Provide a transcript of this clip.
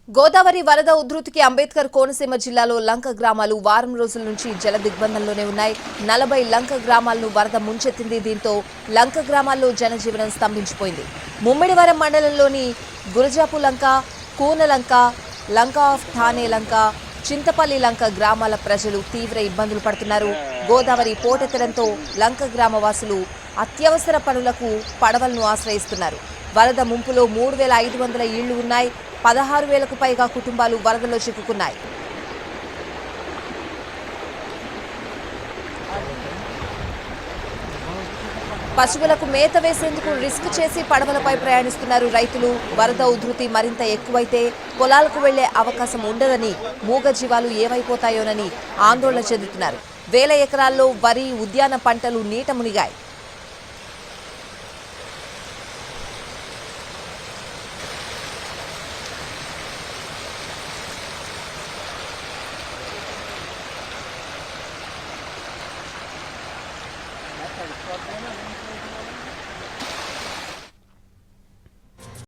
గోదావరి వరద ఉధృతికి అంబేద్కర్ కోనసీమ జిల్లాలో లంక గ్రామాలు వారం రోజుల నుంచి జల దిగ్బంధంలోనే ఉన్నాయి. 40 లంక గ్రామాలను వరద ముంచెత్తింది. దీంతో లంక గ్రామాల్లో జనజీవనం స్తంభించిపోయింది. ముమ్మిడివరం మండలంలోని గురజాపు లంక, కూనలంక, లంక ఆఫ్ థానే లంక, చింతపల్లి లంక గ్రామాల ప్రజలు తీవ్ర ఇబ్బందులు పడుతున్నారు. గోదావరి పోటెత్తడంతో లంక గ్రామవాసులు అత్యవసర పనులకు పడవలను ఆశ్రయిస్తున్నారు. వరద ముంపులో 3,500 ఇళ్లు ఉన్నాయి. 16,000కు పైగా కుటుంబాలు వరదలో చిక్కుకున్నాయి. పశువులకు మేత వేసేందుకు రిస్క్ చేసి పడవలపై ప్రయాణిస్తున్నారు రైతులు. వరద ఉధృతి మరింత ఎక్కువైతే పొలాలకు వెళ్లే అవకాశం ఉండదని, మూగజీవాలు ఏమైపోతాయోనని ఆందోళన చెందుతున్నారు. వేల ఎకరాల్లో వరి, ఉద్యాన పంటలు నీట మునిగాయి.